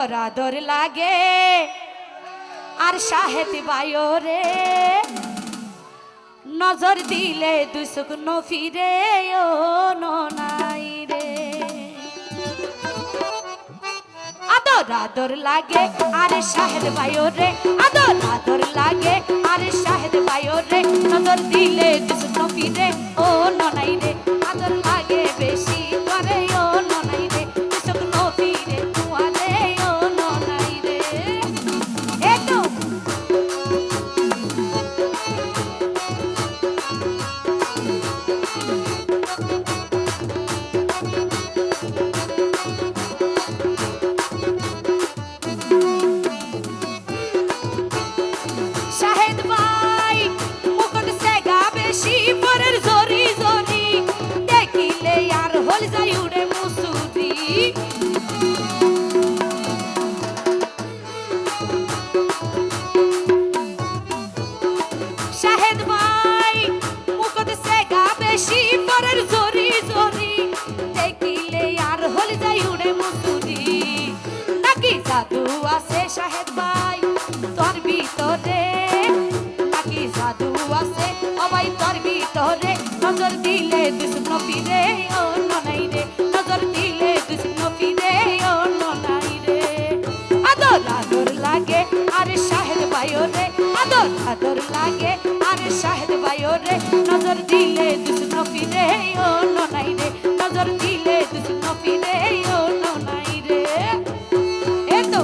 রাদর লাগে আর শাহেদ বায়ো রে নজর দিলে দুসুক ফিরে ও নাই রে আদর আদর লাগে আর শাহেদ বায়ো রে আদর আদর লাগে আর শাহেদ বায়ো রে নজর দিলে দুসুক ফিরে ও নাই রে আদর লাগে বেশি করে ও নাই রে দুসুক ফিরে তুয়ারে ও নাই রে এতো জাদু আছে শাহেদ ভাই তোর ভিতরে নাকি জাদু আছে ও ভাই তোর ভিতরে নজর দিলে দুস্বপ্ন ফিরে ও নাই রে নজর দিলে দুস্বপ্ন ফিরে ও নাই রে আদর আদর লাগে আরে শাহেদ ভাই রে আদর আদর লাগে আরে শাহেদ ভাই রে নজর দিলে দুস্বপ্ন ফিরে ও নাই রে নজর দিলে দুস্বপ্ন ফিরে ও নাই রে এতো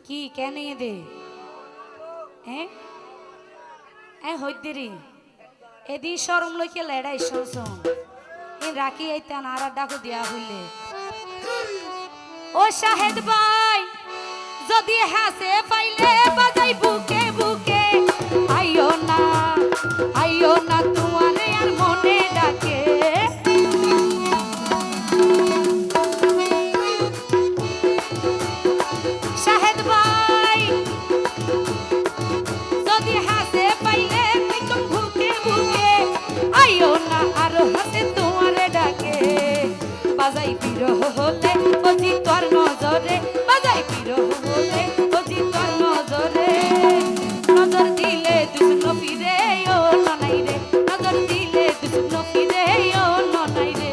কি কেন দে হইদেরি এদি সরম লইকে লেড়াই শোন এ রাখি আইতান আর ডাকো দিয়া হইলে ও শাহেদ ভাই যদি হাসে পাইলে বাজাই বুকে বুকে আইও না তোমারে আর মনে ডাকে শাহেদ ভাই যদি হাসে পাইলে একদম বুকে বুকে আইও না আর হাসে তোমারে ডাকে বাজাই বিরহ হলে বুঝি তোর নজরে বাজাই বিরহ হলে বুঝি তোর নজরে নজর দিলে দুস্বপ্ন ফিরে ও নাই রে নজর দিলে দুস্বপ্ন ফিরে ও নাই রে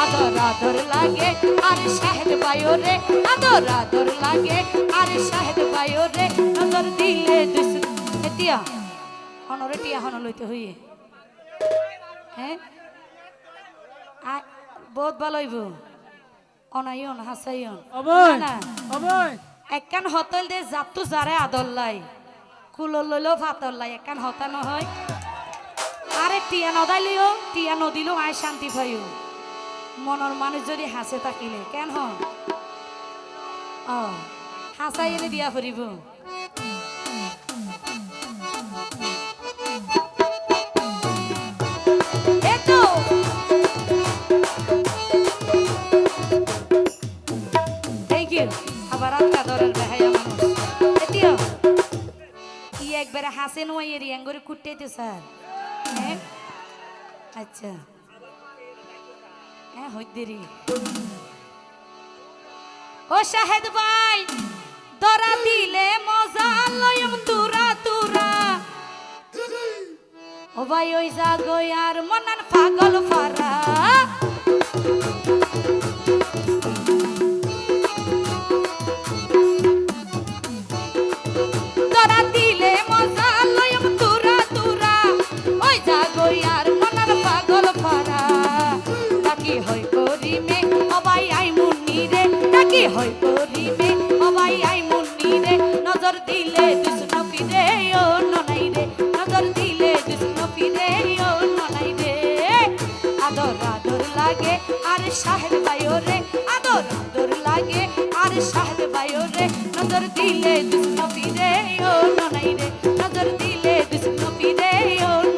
আদর আদর লাগে আর শাহেদ ভাইও রে আদর আদর লাগে আর শাহেদ ভাইও রে নজর দিলে এতিয়া হনরে টিয়া হন লইতে হইয়ে হ্যাঁ বহুত ভালো হইব অনাইন হাসাইন একখান হতল দে জাতু যারে আদর লাই কুলর লইলেও ফাতর লাই একখান হতা নহয় আরে টিয়া নদাইলিও টিয়া নদিলেও আয় শান্তি পাইও মনের মানুষ যদি হাসে থাকিলে কেন হাসাই এনে দিয়া ফুরিব একবারে হাসে নয় রিয়াঙ্গরে কুটতেছে স্যার আচ্ছা হইদেরি ও শাহেদ ভাই দরা দিলে মজা লয়ম তুরা তুরা ও ভাই ওই জাগো আর মনান পাগল ফারা দরা দিলে মজা লয়ম তুরা তুরা ওই জাগো আর মনান পাগল ফারা ডাকি হই করিমে অবাই আই মুন্নি রে ডাকি হই করিমে অবাই আই মুন্নি রে নজর দিলে দুস্বপ্ন ফিরে ও নাই রে নজর দিলে দুস্বপ্ন ফিরে ও নাই রে আদর আদর লাগে আর সাহেব ভাইও রে আদর আদর লাগে আর সাহেব ভাইও রে নজর দিলে দুষ্ণ ফিরে ও ননাই রে নজর দিলে দুষ্ণ ফিরে ও